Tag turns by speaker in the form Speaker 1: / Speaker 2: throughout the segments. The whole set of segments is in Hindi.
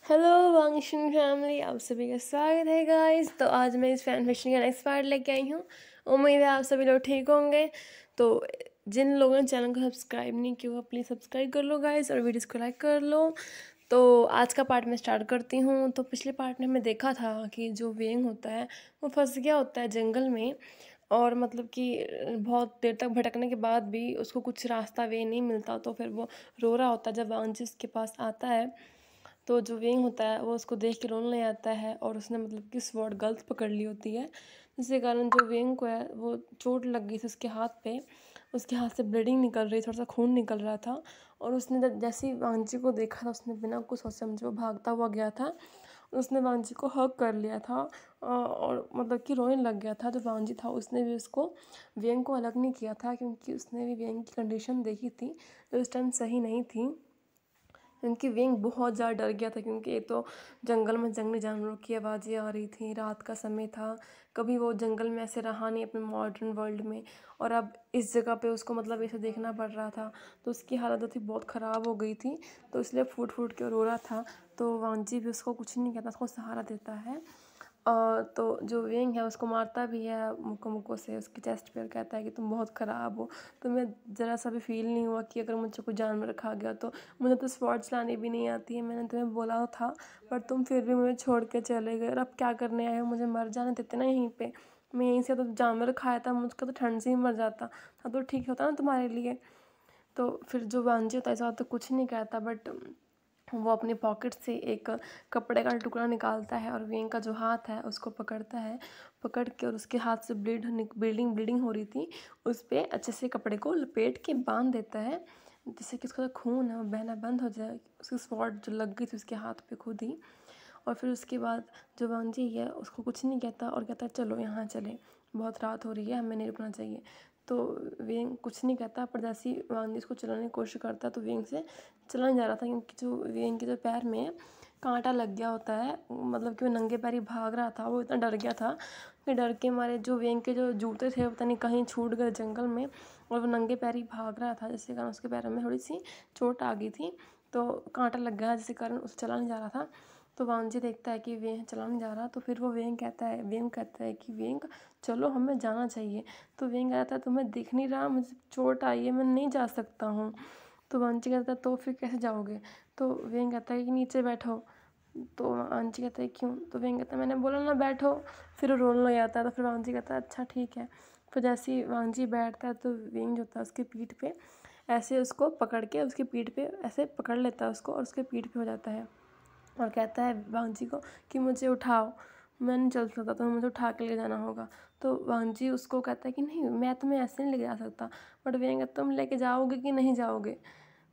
Speaker 1: हेलो वांगशन फैमिली, आप सभी का स्वागत है गाइस। तो आज मैं इस फैन फिक्शन का नेक्स्ट पार्ट लेके आई हूँ। उम्मीद है आप सभी लोग ठीक होंगे। तो जिन लोगों ने चैनल को सब्सक्राइब नहीं किया प्लीज़ सब्सक्राइब कर लो गाइस, और वीडियोस को लाइक कर लो। तो आज का पार्ट मैं स्टार्ट करती हूँ। तो पिछले पार्ट में मैं देखा था कि जो वेंग होता है वो फंस गया होता है जंगल में, और मतलब कि बहुत देर तक भटकने के बाद भी उसको कुछ रास्ता वे नहीं मिलता। तो फिर वो रो रहा होता है। जब वांजी उसके पास आता है तो जो वेंग होता है वो उसको देख के रोने लग जाता है, और उसने मतलब कि स्वॉर्ड गलत पकड़ ली होती है, जिसके कारण जो वेंग को है वो चोट लग गई थी उसके हाथ पे। उसके हाथ से ब्लीडिंग निकल रही, थोड़ा सा खून निकल रहा था। और उसने जैसे ही वांजी को देखा था उसने बिना कुछ सोच समझे वो भागता हुआ गया था। उसने वांजी को हग कर लिया था, और मतलब कि रोने लग गया था। जो वांजी था उसने भी उसको वेंग को अलग नहीं किया था, क्योंकि उसने भी वेंग की कंडीशन देखी थी जो इस टाइम सही नहीं थी। क्योंकि वेंग बहुत ज़्यादा डर गया था, क्योंकि एक तो जंगल में जंगली जानवरों की आवाज़ें आ रही थी, रात का समय था, कभी वो जंगल में ऐसे रहा नहीं अपने मॉडर्न वर्ल्ड में, और अब इस जगह पे उसको मतलब ऐसे देखना पड़ रहा था। तो उसकी हालत थी बहुत ख़राब हो गई थी, तो इसलिए फूट फूट के रो रहा था। तो वांजी भी उसको कुछ नहीं कहता, उसको सहारा देता है। तो जो वेंग है उसको मारता भी है मुक्कों मुक्कों से उसके चेस्ट पे, और कहता है कि तुम बहुत ख़राब हो, तुम्हें ज़रा सा भी फील नहीं हुआ कि अगर मुझे कोई जानवर खा गया तो। मुझे तो स्वॉर्ड चलानी भी नहीं आती है, मैंने तुम्हें बोला था, पर तुम फिर भी मुझे छोड़ के चले गए, और अब क्या करने आए हो? मुझे मर जाने देते ना यहीं पे। मैं यहीं से तो जानवर खाया था, मुझका तो ठंड से ही मर जाता था, तो ठीक होता ना तुम्हारे लिए। तो फिर जो वांजी होता है ऐसा तो कुछ नहीं कहता, बट वो अपने पॉकेट से एक कपड़े का टुकड़ा निकालता है और वेंग का जो हाथ है उसको पकड़ता है। पकड़ के और उसके हाथ से ब्लीडिंग हो रही थी, उस पर अच्छे से कपड़े को लपेट के बांध देता है, जिससे कि उसका जो खून है वो बहना बंद हो जाए। उसकी स्पॉट जो लग गई थी उसके हाथ पे खुद ही। और फिर उसके बाद जो वांजी है उसको कुछ नहीं कहता, और कहता है चलो यहाँ चले, बहुत रात हो रही है, हमें नहीं रुकना चाहिए। तो वेंग कुछ नहीं कहता, पर जैसे ही वांजी इसको चलाने की कोशिश करता तो वेंग से चला नहीं जा रहा था, क्योंकि जो वेंग के जो पैर में कांटा लग गया होता है, मतलब कि वो नंगे पैर ही भाग रहा था। वो इतना डर गया था कि डर के मारे जो वेंग के जो जूते थे पता नहीं कहीं छूट गए जंगल में, और वो नंगे पैर ही भाग रहा था, जिसके कारण उसके पैरों में थोड़ी सी चोट आ गई थी। तो कांटा लग गया जिसके कारण उसे चला नहीं जा रहा था। तो वांजी देखता है कि वेंग चला नहीं जा रहा, तो फिर वो वेंग कहता है कि वेंग चलो हमें जाना चाहिए। तो वेंग कहता है तुम्हें दिख नहीं रहा, मुझे चोट आई है, मैं नहीं जा सकता हूँ। तो वांजी कहता है तो फिर कैसे जाओगे? तो वेंग कहता है कि नीचे बैठो। तो वांजी कहता है क्यों? तो वेंग कहता है मैंने बोला ना बैठो। फिर वो रोने लग जाता है। तो फिर वांजी कहता है अच्छा ठीक है। फिर जैसे ही वांजी बैठता है तो वेंग जो होता है उसकी पीठ पे ऐसे उसको पकड़ के उसकी पीठ पे ऐसे पकड़ लेता है उसको, और उसके पीठ पे हो जाता है, और कहता है वांजी को कि मुझे उठाओ, मैं नहीं चल सकता, तो मुझे उठा के ले जाना होगा। तो वांजी उसको कहता है कि नहीं मैं तुम्हें ऐसे नहीं ले जा सकता। बट वेंग कहता तुम लेके जाओगे कि नहीं जाओगे?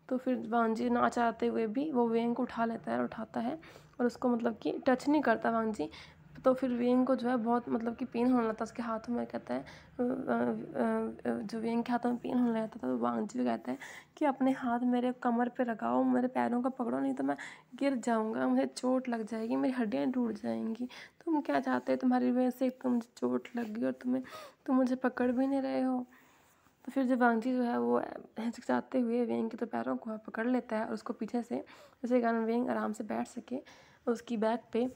Speaker 1: तो फिर वांजी ना चाहते हुए भी वो वेंग को उठा लेता है, और उठाता है, और उसको मतलब कि टच नहीं करता वांजी। तो फिर वेंग को जो है बहुत मतलब कि पेन होने लगता है उसके हाथों में। कहता है जो वेंग के हाथों में पेन होने लगता था, तो वांजी भी कहता है कि अपने हाथ मेरे कमर पे लगाओ, मेरे पैरों का पकड़ो, नहीं तो मैं गिर जाऊंगा, मुझे चोट लग जाएगी, मेरी हड्डियाँ टूट जाएंगी। तुम क्या चाहते हो? तुम्हारी वजह से एक तो मुझे चोट लग गई, और तुम मुझे पकड़ भी नहीं रहे हो। तो फिर जब वांजी जो है वो हिचकिचाते हुए वेंग के तो पैरों को पकड़ लेता है, और उसको पीछे से, जिसके कारण वेंग आराम से बैठ सके उसकी बैक पे,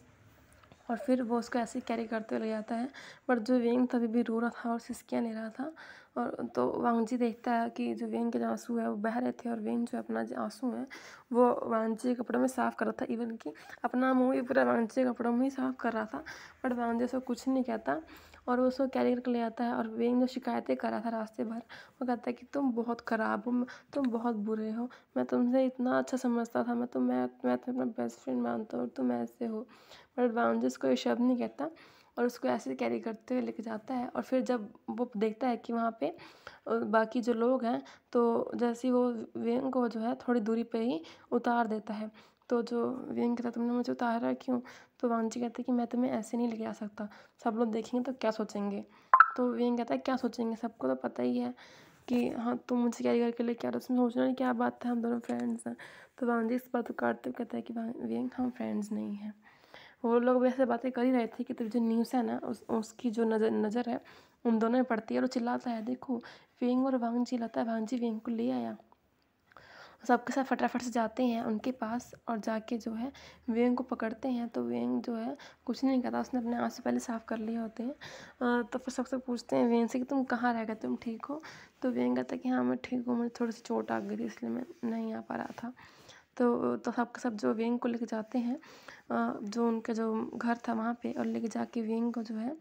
Speaker 1: और फिर वो उसको ऐसे ही कैरी करते हुए ले जाता है। पर जो वेंग तभी भी रो रहा था और सिसकियाँ ले रहा था। और तो वांजी देखता है कि जो वेंग के जो आंसू है वो बह रहे थे, और वेंग जो अपना जो आंसू है वो वांजी के कपड़ों में साफ़ कर रहा था, इवन कि अपना मुँह भी पूरा वांजी के कपड़ों में ही साफ़ कर रहा था। बट वांजी उसको कुछ नहीं कहता, और वो उसको कैरी करके ले आता है। और वेंग जो शिकायतें कर रहा था रास्ते भर, वो कहता है कि तुम बहुत ख़राब हो, तुम बहुत बुरे हो, मैं तुमसे इतना अच्छा समझता था, मैं तुम्हें अपना बेस्ट फ्रेंड मानता हूँ, तुम ऐसे हो। बट वांजी उसको ये शब्द नहीं कहता, और उसको ऐसे कैरी करते हुए लेके जाता है। और फिर जब वो देखता है कि वहाँ पे बाकी जो लोग हैं, तो जैसे ही वो वेंग को जो है थोड़ी दूरी पे ही उतार देता है। तो जो वेंग कहता है तुमने मुझे उतारा क्यों? तो वांजी कहता है कि मैं तुम्हें ऐसे नहीं लेके आ सकता, सब लोग देखेंगे तो क्या सोचेंगे? तो वेंग कहता है क्या सोचेंगे, सबको तो पता ही है कि हाँ तुम मुझे कैरी करके लेके आ रहे हो, उसमें सोचना नहीं क्या बात है, हम दोनों फ्रेंड्स हैं। तो वांजी इस बात को काटते हुए कहता है कि वेंग हम फ्रेंड्स नहीं हैं। वो लोग वैसे बातें कर ही रहे थे कि तो जो न्यूज़ है ना उसकी जो नज़र है उन दोनों में पड़ती है, और वो चिल्लाता है देखो वेंग और वांग चिल्लाता है वांजी वेंग को ले आया। सबके साथ फटाफट से जाते हैं उनके पास और जाके जो है वेंग को पकड़ते हैं। तो वेंग जो है कुछ नहीं कहता, उसने अपने आँसू पहले साफ़ कर लिए होते हैं। तो फिर सबसे पूछते हैं वेंग से कि तुम कहाँ रह गए, तुम ठीक हो? तो वेंग कहता है कि हाँ मैं ठीक हूँ, मुझे थोड़ी सी चोट आ गई थी इसलिए मैं नहीं आ पा रहा था। तो सबके सब जो वेंग को लेके जाते हैं जो उनका जो घर था वहाँ पे, और लेके जाके वेंग को जो है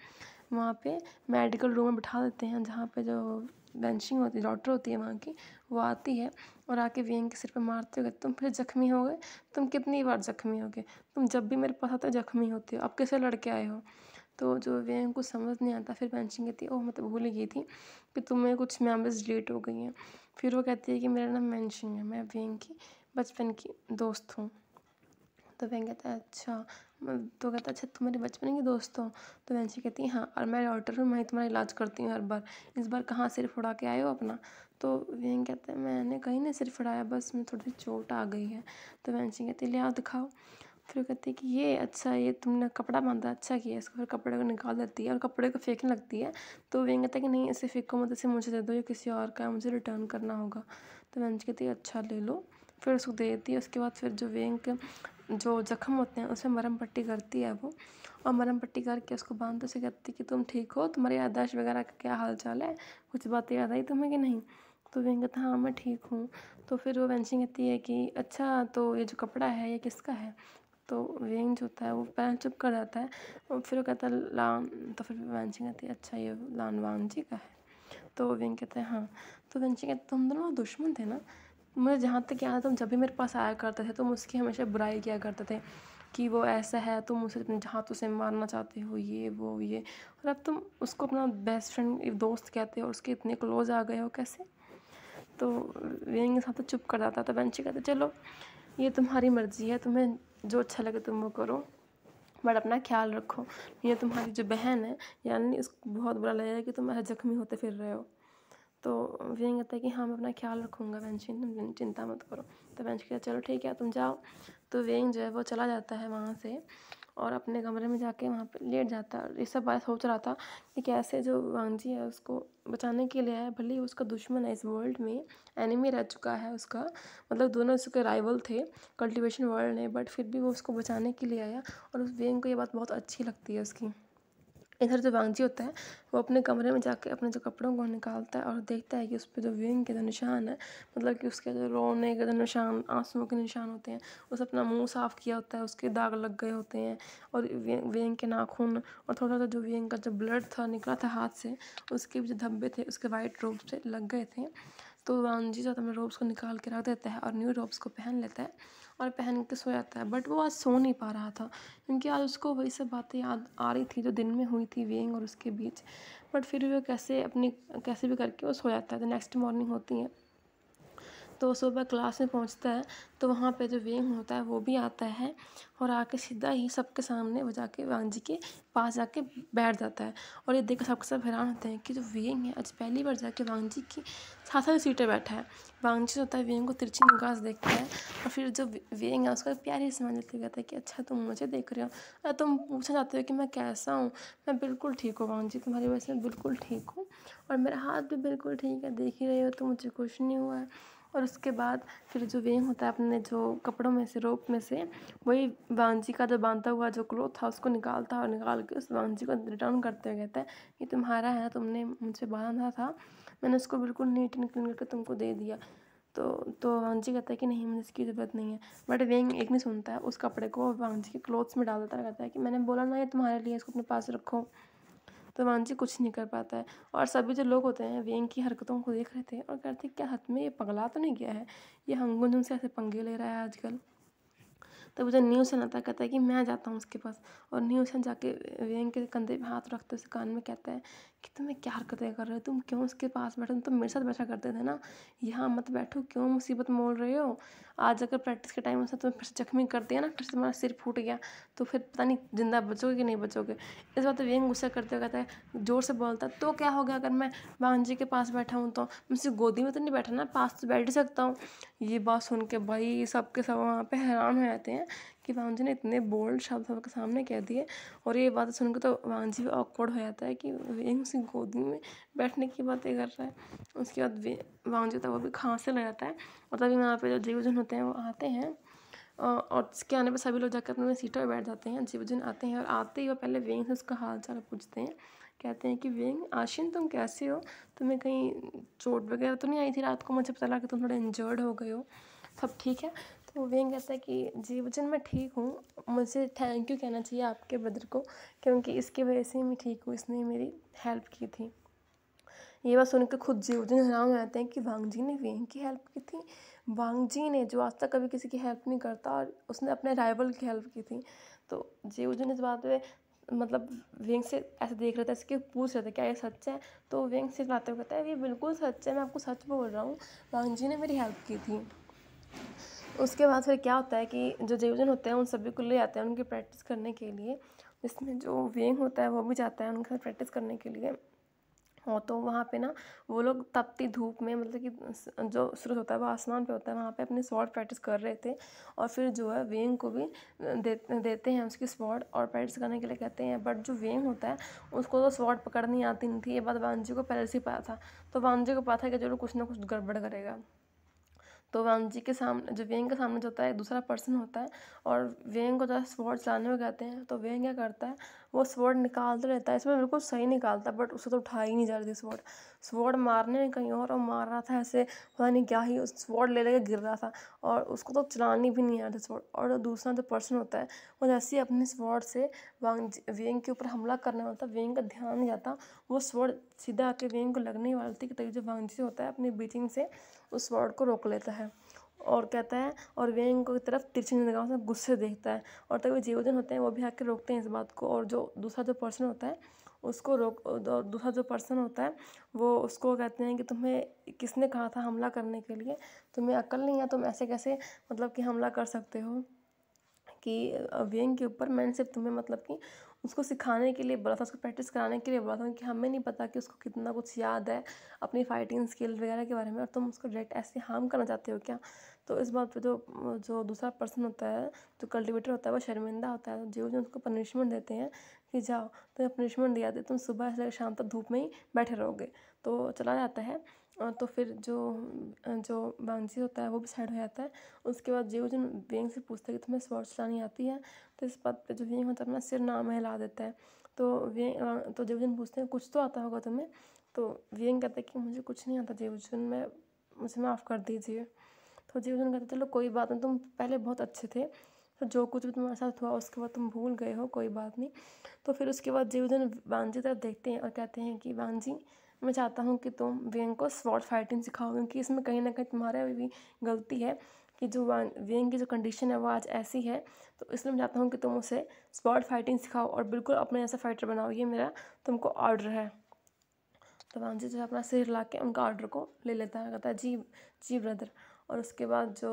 Speaker 1: वहाँ पे मेडिकल रूम में बिठा देते हैं, जहाँ पे जो बेंचिंग होती है, डॉक्टर होती है वहाँ की, वो आती है और आके वेंग के सिर पे मारते हुए, तुम फिर जख्मी हो गए, तुम कितनी बार जख्मी हो गए, तुम जब भी मेरे पास आते हो जख्मी होते हो, अब कैसे लड़के आए हो? तो जो वेंग को समझ नहीं आता, फिर बेंचिंग कहती है ओह मैं तो भूल ही गई थी कि तुम्हें कुछ मेमोरीज डिलीट हो गई हैं। फिर वो कहती है कि मेरा नाम बेंचिंग है, मैं वेंग की बचपन की दोस्त हूँ। तो वेंग कहता है अच्छा, तो कहता है अच्छा तुम मेरे बचपन की दोस्त हो? तो वेंची कहती है हाँ, और मैं डॉक्टर हूँ, मैं तुम्हारा इलाज करती हूँ हर बार, इस बार कहाँ सिर फुड़ा के आए हो अपना? तो वेंग कहता है मैंने कहीं नहीं सिर फुड़ाया, बस मैं थोड़ी सी चोट आ गई है। तो वेंची कहती है ले आओ दिखाओ। फिर वो कहती है कि ये अच्छा, ये तुमने कपड़ा बांधा, अच्छा किया। इसको फिर कपड़े को निकाल देती है और कपड़े को फेंकने लगती है। तो वेंग कहता है कि नहीं इसे फेंको मत, इसे मुझे दे दो, ये किसी और का है, मुझे रिटर्न करना होगा। तो वेंची कहती है अच्छा ले लो। फिर उसको दे देती है। उसके बाद फिर जो वेंग के जो ज़ख्म होते हैं उसमें मरहम पट्टी करती है वो, और मरहम पट्टी करके उसको बांधते से कहती है कि तुम ठीक हो, तुम्हारी याददाश्त वगैरह का क्या हाल चाल है, कुछ बातें याद आई तुम्हें कि नहीं? तो वेंग कहता हाँ मैं ठीक हूँ। तो फिर वो वेंची कहती है कि अच्छा तो ये जो कपड़ा है ये किसका है? तो वेंग जो होता है वो पहले चुप कर जाता है और फिर वो कहता है लान। तो फिर वेंची कहती है अच्छा ये लानवान जी का है? तो वेंग कहता है हाँ। तो वेंची कहते तुम दोनों दुश्मन थे ना? मुझे जहाँ तक याद है तुम जब भी मेरे पास आया करते थे तुम उसकी हमेशा बुराई किया करते थे कि वो ऐसा है, तुम उसे अपने हाथों से मारना चाहते हो, ये वो ये, और अब तुम उसको अपना बेस्ट फ्रेंड दोस्त कहते हो और उसके इतने क्लोज आ गए हो कैसे? तो वेंग के साथ तो चुप कर जाता। तो बेंची कहते चलो ये तुम्हारी मर्ज़ी है, तुम्हें जो अच्छा लगे तुम वो करो, बट अपना ख्याल रखो, ये तुम्हारी जो बहन है यानी उसको बहुत बुरा लगेगा कि तुम ऐसे जख्मी होते फिर रहे हो। तो वेंग कहता है कि हाँ मैं अपना ख्याल रखूँगा वेंची, तुम चिंता मत करो। तो वेंची कहता चलो ठीक है तुम जाओ। तो वेंग जो है वो चला जाता है वहाँ से और अपने कमरे में जाके वहाँ पे लेट जाता है। ये सब बात सोच रहा था कि कैसे जो वांजी है उसको बचाने के लिए आया, भले ही उसका दुश्मन है, इस वर्ल्ड में एनिमी रह चुका है उसका, मतलब दोनों उसके राइवल थे कल्टीवेशन वर्ल्ड ने, बट फिर भी वो उसको बचाने के लिए आया। और उस वेंग को ये बात बहुत अच्छी लगती है उसकी। इधर जो वांजी होता है वो अपने कमरे में जाके अपने जो कपड़ों को निकालता है और देखता है कि उस पर जो वेंग के जो निशान है, मतलब कि उसके जो रोने के जो निशान, आंसुओं के निशान होते हैं, उसे अपना मुंह साफ़ किया होता है, उसके दाग लग गए होते हैं, और वेंग के नाखून और थोड़ा सा जो वेंग का जो ब्लड था निकला था हाथ से, उसके भी जो धब्बे थे उसके वाइट रोब से लग गए थे। तो वांजी जो अपने रोब्स को निकाल के रख देता है और न्यू रोब्स को पहन लेता है और पहन के सो जाता है। बट वो आज सो नहीं पा रहा था क्योंकि आज उसको वही सब बातें याद आ रही थी जो दिन में हुई थी वेंग और उसके बीच। बट फिर भी वो कैसे भी करके वो सो जाता है। तो नेक्स्ट मॉर्निंग होती है तो सुबह क्लास में पहुंचता है तो वहाँ पे जो वेंग होता है वो भी आता है और आके सीधा ही सबके सामने वो जाके वांजी के पास जाके बैठ जाता है। और ये देख कर सबके सब हैरान होते हैं कि जो वेंग है आज पहली बार जाके वांजी की साथ साथ सीटें बैठा है। वांजी जो होता है वेंग को तिरछी निगाह से देखता है और फिर जो वेंग है उसका प्यारी से मान लेते कहता है कि अच्छा तुम मुझे देख रहे हो, तुम पूछना चाहते हो कि मैं कैसा हूँ? मैं बिल्कुल ठीक हूँ वांजी, तुम्हारी वजह से मैं बिल्कुल ठीक हूँ और मेरा हाथ भी बिल्कुल ठीक है, देख ही रहे हो तो मुझे कुछ नहीं हुआ है। और उसके बाद फिर जो वेंग होता है अपने जो कपड़ों में से, रोप में से, वही वांजी का जो बांधा हुआ जो क्लोथ था उसको निकालता है और निकाल के उस वांजी को रिटर्न करते हुए कहता है ये तुम्हारा है, तुमने मुझसे बांधा था, मैंने उसको बिल्कुल नीट एंड क्लीन करके तुमको दे दिया। तो वांजी कहता है कि नहीं मुझे इसकी ज़रूरत नहीं है। बट वेंग एक नहीं सुनता है, उस कपड़े को वांजी के क्लोथ्स में डाल देता है, कहता है कि मैंने बोला ना ये तुम्हारे लिए, इसको अपने पास रखो। तो वांजी कुछ नहीं कर पाता है और सभी जो लोग होते हैं वेंग की हरकतों को देख रहे थे और कहते क्या हद में ये पगला तो नहीं गया है, ये हंगुन से ऐसे पंगे ले रहा है आजकल। तब जो न्यूसन आता है कहता है कि मैं जाता हूँ उसके पास, और न्यूसन जाके वेंग के कंधे पे हाथ रखते उसे कान में कहता है कि तुम्हें क्या हरकतें कर रहे हो, तुम क्यों उसके पास बैठे, तुम मेरे साथ बैठा करते थे ना, यहाँ मत बैठो, क्यों मुसीबत मोल रहे हो? आज अगर प्रैक्टिस के टाइम से तुम्हें फिर से जख्मी कर दिया ना, फिर से तुम्हारा सिर फूट गया तो फिर पता नहीं जिंदा बचोगे कि नहीं बचोगे। इस बात पर वेंग गुस्सा करते हुए कहता है, जोर से बोलता है तो क्या हो गया अगर मैं वांजी के पास बैठा हूँ तो, मुझसे गोदी में तो नहीं बैठा ना, पास तो बैठ ही सकता हूँ। ये बात सुन के भाई सबके सब वहाँ पे हैरान हो जाते हैं कि वांग जी ने इतने बोल्ड शब्द सबके सामने कह दिए। और ये बात सुनकर तो वांग जी भी ऑकवर्ड हो जाता है कि वेंग उसकी गोदी में बैठने की बातें कर रहा है। उसके बाद वांग जी था वो भी खांसने लग जाता है। और तभी वहाँ पे जो जीवजन होते हैं वो आते हैं, और इसके आने पर सभी लोग जाकर अपने सीटों पर बैठ जाते हैं। जीवजन आते हैं और आते ही वो पहले वेंग से उसका हाल चाल पूछते हैं। कहते हैं कि वेंग आशिन तुम कैसे हो, तुम्हें कहीं चोट वगैरह तो नहीं आई थी रात को, मुझे पता लगा कि तुम थोड़ा इंजर्ड हो गए हो, सब ठीक है। तो वेंग कहता है कि जीवजन मैं ठीक हूँ, मुझे थैंक यू कहना चाहिए आपके ब्रदर को, क्योंकि इसकी वजह से मैं ठीक हूँ, इसने मेरी हेल्प की थी। ये बात सुनकर खुद जीवजन हैरान हो जाते हैं कि वांग जी ने वेंग की हेल्प की थी। वांग जी ने जो आज तक कभी किसी की हेल्प नहीं करता, और उसने अपने राइवल की हेल्प की थी। तो जीवजन इस बात पे मतलब वेंग से ऐसे देख रहे थे, ऐसे कि पूछ रहे थे क्या ये सच है। तो वेंग से बातें कहता है ये बिल्कुल सच है, मैं आपको सच बोल रहा हूँ, वांग जी ने मेरी हेल्प की थी। उसके बाद फिर क्या होता है कि जो जीवजन होते हैं उन सभी को ले आते हैं उनकी प्रैक्टिस करने के लिए, जिसमें जो वेंग होता है वो भी जाता है उनके साथ प्रैक्टिस करने के लिए। और तो वहाँ पे ना वो लोग तपती धूप में, मतलब कि जो सूरज होता है वो आसमान पे होता है, वहाँ पे अपने स्वॉर्ड प्रैक्टिस कर रहे थे। और फिर जो है वेंग को भी देते हैं उसकी स्वॉर्ड और प्रैक्टिस करने के लिए कहते हैं। बट जो वेंग होता है उसको तो स्वॉर्ड पकड़नी आती नहीं थी, ये बात वांग जी को पहले से ही पता था। तो वांग जी को पता था कि जरूर कुछ ना कुछ गड़बड़ करेगा। तो वांग जी के सामने, जो वेंग के सामने जो होता है एक दूसरा पर्सन होता है, और वेंग को जब स्वॉर्ड चलाने में कहते हैं तो वेंग क्या करता है, वो स्वॉर्ड निकालता रहता है, इसमें बिल्कुल सही निकालता, बट उसे तो उठा ही नहीं जा रही थी स्वॉर्ड। स्वॉर्ड मारने में कहीं और मार रहा था ऐसे, पता नहीं क्या ही, उस स्वॉर्ड ले लेके गिर रहा था, और उसको तो चलानी भी नहीं आ रही स्वॉर्ड। और जो दूसरा जो पर्सन होता है वो जैसे ही अपने स्वॉर्ड से वेंग के ऊपर हमला करने वाला था, वेंग का ध्यान नहीं जाता, वो स्वॉर्ड सीधा आके वेंग को लगने वाली थी कि तभी जो वांग जी होता है अपनी बीचिंग से उस स्वॉर्ड को रोक लेता है। और कहता है, और वेंग को की तरफ तिरछी निगाहों से गुस्से देखता है, और तभी जीवजन होते हैं वो भी आके रोकते हैं इस बात को। और जो दूसरा जो पर्सन होता है उसको दूसरा जो पर्सन होता है वो उसको कहते हैं कि तुम्हें किसने कहा था हमला करने के लिए, तुम्हें अक्ल नहीं है, तुम ऐसे कैसे मतलब कि हमला कर सकते हो कि वेंग के ऊपर। मैंने सिर्फ तुम्हें मतलब कि उसको सिखाने के लिए बोला था, उसको प्रैक्टिस कराने के लिए बोला था, कि हमें नहीं पता कि उसको कितना कुछ याद है अपनी फाइटिंग स्किल वगैरह के बारे में, और तुम उसको डायरेक्ट ऐसे हार्म करना चाहते हो क्या। तो इस बात पे जो जो दूसरा पर्सन होता है, जो कल्टिवेटर होता है, वो शर्मिंदा होता है। जो उसको पनिशमेंट देते हैं कि जाओ तुम्हें पनिशमेंट दिया दे, तुम सुबह से लेकर शाम तक धूप में ही बैठे रहोगे। तो चला जाता है। तो फिर जो जो वांग होता है वो भी साइड हो जाता है। उसके बाद जीवजन वेंग से पूछता है कि तुम्हें स्वॉर्ड चलानी आती है। तो इस बात पे जो वेंग होता है अपना सिर नाम हिला देता है। तो जीवजन पूछते हैं कुछ तो आता होगा तुम्हें। तो वेंग कहता है कि मुझे कुछ नहीं आता जीवजन, मुझे माफ़ कर दीजिए। तो जीवजन कहता है चलो कोई बात नहीं, तुम पहले बहुत अच्छे थे, तो जो कुछ भी तुम्हारे साथ हुआ उसके बाद तुम भूल गए हो, कोई बात नहीं। तो फिर उसके बाद जीवजन वांग जी तरफ देखते हैं और कहते हैं कि वांग जी, मैं चाहता हूँ कि तुम वेंग को स्वॉर्ड फाइटिंग सिखाओ, क्योंकि इसमें कहीं ना कहीं तुम्हारा भी गलती है कि जो वेंग की जो कंडीशन है वो आज ऐसी है। तो इसलिए मैं चाहता हूँ कि तुम उसे स्वॉर्ड फाइटिंग सिखाओ और बिल्कुल अपने जैसा फाइटर बनाओ, ये मेरा तुमको ऑर्डर है। तो वांग जी जो है अपना सिर हिला के उनका ऑर्डर को ले लेता है, कहता है जी जी ब्रदर। और उसके बाद जो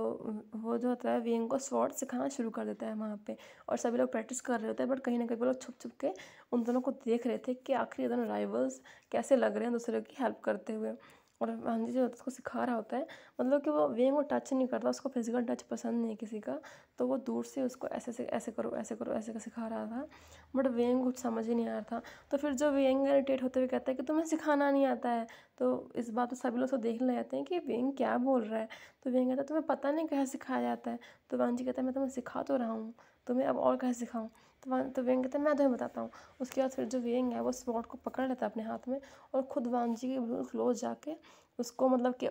Speaker 1: वो जो होता है वेंग को स्वॉर्ड सिखाना शुरू कर देता है वहाँ पे। और सभी लोग प्रैक्टिस कर रहे होते हैं, बट कहीं ना कहीं वो लोग छुप छुप के उन दोनों को देख रहे थे कि आखिर ये दोनों राइवल्स कैसे लग रहे हैं दूसरे की हेल्प करते हुए। और वांग जी जो उसको सिखा रहा होता है, मतलब कि वो वेंग को टच नहीं करता, उसको फिजिकल टच पसंद नहीं है किसी का, तो वो दूर से उसको ऐसे से ऐसे करो ऐसे करो ऐसे सिखा रहा था। बट वेंग कुछ समझ ही नहीं आ रहा था। तो फिर जो वेंग इरिटेट होते हुए कहता है कि तुम्हें सिखाना नहीं आता है। तो इस बात को सभी लोग उसको देखने लग जाते हैं कि वेंग क्या बोल रहा है। तो वेंग कहता है तुम्हें पता नहीं कैसे सिखाया जाता है। तो वांग जी कहता है मैं तुम्हें सिखा तो रहा हूँ, तुम्हें अब और कैसे सिखाऊं। तो वेंग कहता है मैं तुम्हें बताता हूँ। उसके बाद फिर जो वेंग है वो स्वॉर्ड को पकड़ लेता है अपने हाथ में, और खुद वांग जी के बिल्कुल क्लोज जाके उसको मतलब कि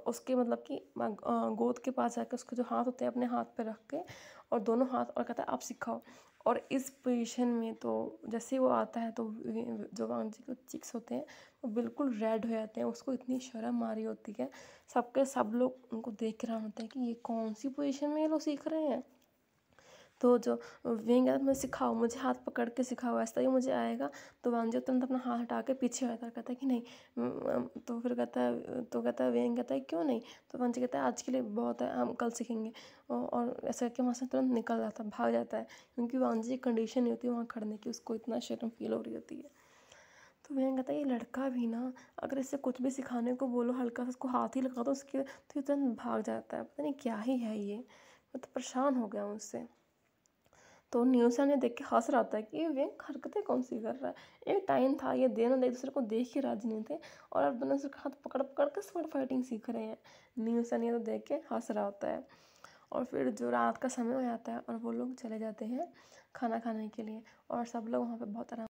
Speaker 1: उसके मतलब कि गोद के पास जाके उसके जो हाथ होते हैं अपने हाथ पे रख के, और दोनों हाथ, और कहता है आप सिखाओ। और इस पोजीशन में तो जैसे ही वो आता है तो जो वांग जी के चिक्स होते हैं वो बिल्कुल रेड हो जाते हैं, उसको इतनी शर्म आ रही होती है। सब लोग उनको देख रहे होते हैं कि ये कौन सी पोजीशन में ये लोग सीख रहे हैं। तो जो वेंग है मैं सिखाओ, मुझे हाथ पकड़ के सिखाओ, ऐसा ही मुझे आएगा। तो वांग जी तुरंत अपना हाथ हटा के पीछे हटा कहता है कि नहीं। तो फिर कहता है वेंग कहता है क्यों नहीं। तो वांग जी कहता है आज के लिए बहुत है, हम कल सीखेंगे। और ऐसा करके वहाँ से तुरंत निकल जाता है, भाग जाता है, क्योंकि वांग जी की कंडीशन नहीं होती वहाँ खड़ने की, उसको इतना शर्म फील हो रही होती है। तो वेंग कहता है ये लड़का भी ना, अगर इससे कुछ भी सिखाने को बोलो, हल्का सा उसको हाथ ही लगा दो उसके, तो ये तुरंत भाग जाता है, पता नहीं क्या ही है ये। मैं तो परेशान हो गया हूँ उससे। तो न्यूसन ने देख के हंस रहा होता है कि ये व्यंग हरकतें कौन सी कर रहा है। एक टाइम था ये दोनों एक दूसरे को देख के राजी नहीं थे और अब दोनों से हाथ पकड़ पकड़ के स्वॉर्ड फाइटिंग सीख रहे हैं। न्यूसन ये तो देख के हंस रहा होता है। और फिर जो रात का समय हो जाता है और वो लोग चले जाते हैं खाना खाने के लिए और सब लोग वहाँ पे बहुत आराम